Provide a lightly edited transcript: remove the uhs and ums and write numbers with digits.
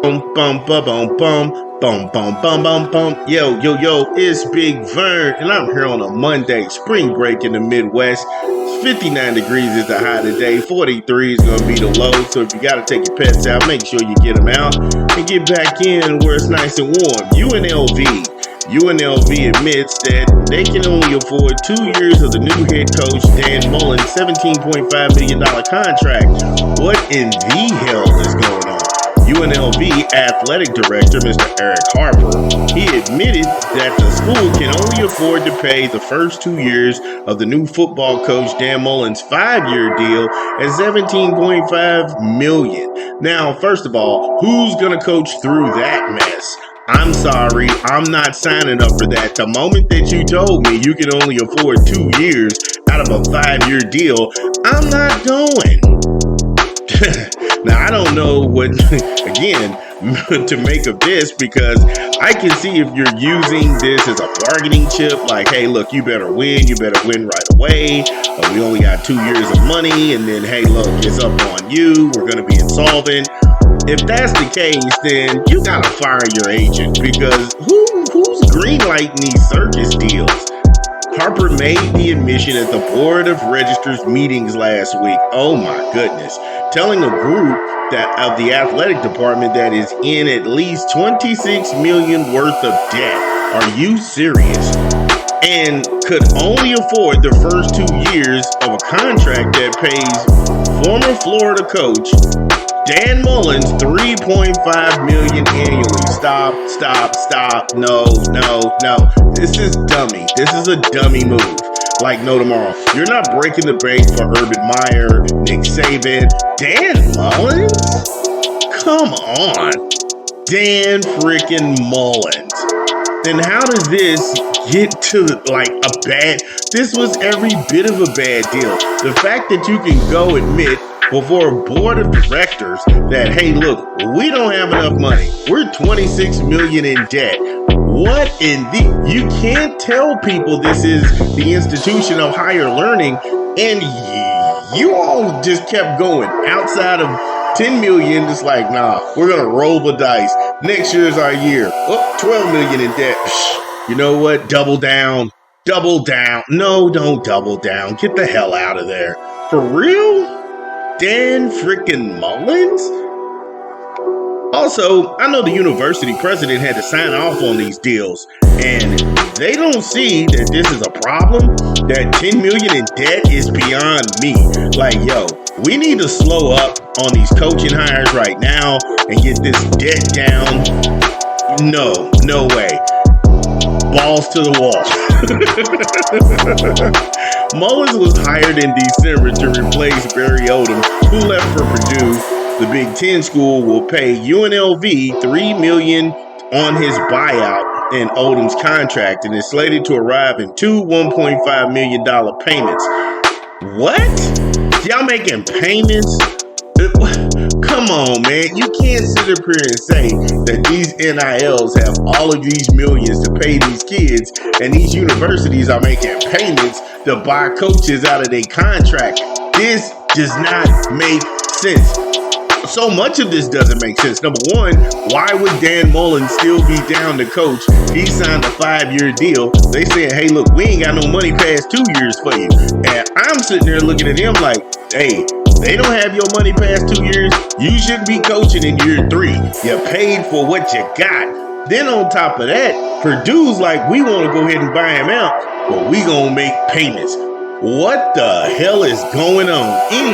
Bum, bum, bum, bum, bum, bum, bum, bum, bum, bum. Yo, yo, yo, it's Big Vern, and I'm here on a Monday, spring break in the Midwest. 59 degrees is the high today, 43 is going to be the low, so if you got to take your pets out, make sure you get them out and get back in where it's nice and warm. UNLV admits that they can only afford 2 years of the new head coach Dan Mullen's $17.5 million contract. What in the hell is going on? UNLV athletic director, Mr. Eric Harper, he admitted that the school can only afford to pay the first 2 years of the new football coach Dan Mullen's 5-year deal at $17.5 million. Now, first of all, who's going to coach through that mess? I'm sorry, I'm not signing up for that. The moment that you told me you can only afford 2 years out of a 5-year deal, I'm not going. Now, I don't know what, again, to make of this, because I can see if you're using this as a bargaining chip, like, hey, look, you better win right away. We only got 2 years of money, and then, hey, look, it's up on you. We're going to be insolvent. If that's the case, then you got to fire your agent, because who's greenlighting these circus deals? Harper made the admission at the Board of Registers meetings last week. Oh my goodness. Telling a group that of the athletic department that is in at least $26 million worth of debt. Are you serious? And could only afford the first 2 years of a contract that pays former Florida coach Dan Mullen's $3.5 million annually. Stop. No. This is dummy. This is a dummy move. Like no tomorrow. You're not breaking the bank for Urban Meyer, Nick Saban, Dan Mullins? Come on. Dan freaking Mullins. Then how does this get to like a bad? This was every bit of a bad deal. The fact that you can go admit before a board of directors that, hey, look, we don't have enough money. We're $26 million in debt. What in the? You can't tell people this is the institution of higher learning, and you all just kept going outside of 10 million. It's like, nah, we're gonna roll the dice. Next year's our year. Oh, 12 million in debt. You know what? Double down. No, don't double down. Get the hell out of there. For real? Dan freaking Mullins? Also, I know the university president had to sign off on these deals, and they don't see that this is a problem. That 10 million in debt is beyond me. Like, yo, we need to slow up on these coaching hires right now and get this debt down. No way. Balls to the wall. Mullins was hired in December to replace Barry Odom, who left for Purdue. The Big Ten school will pay UNLV $3 million on his buyout in Odom's contract, and is slated to arrive in two $1.5 million payments. What? Y'all making payments? Come on, man. You can't sit up here and say that these NILs have all of these millions to pay these kids, and these universities are making payments to buy coaches out of their contract. This does not make sense. So much of this doesn't make sense. Number one, why would Dan Mullen still be down to coach? He signed a 5-year deal. They saying, hey, look, we ain't got no money past 2 years for you. And I'm sitting there looking at him like, hey, they don't have your money past 2 years. You shouldn't be coaching in year 3. You paid for what you got. Then on top of that, Purdue's like, we want to go ahead and buy him out, but we gonna make payments. What the hell is going on?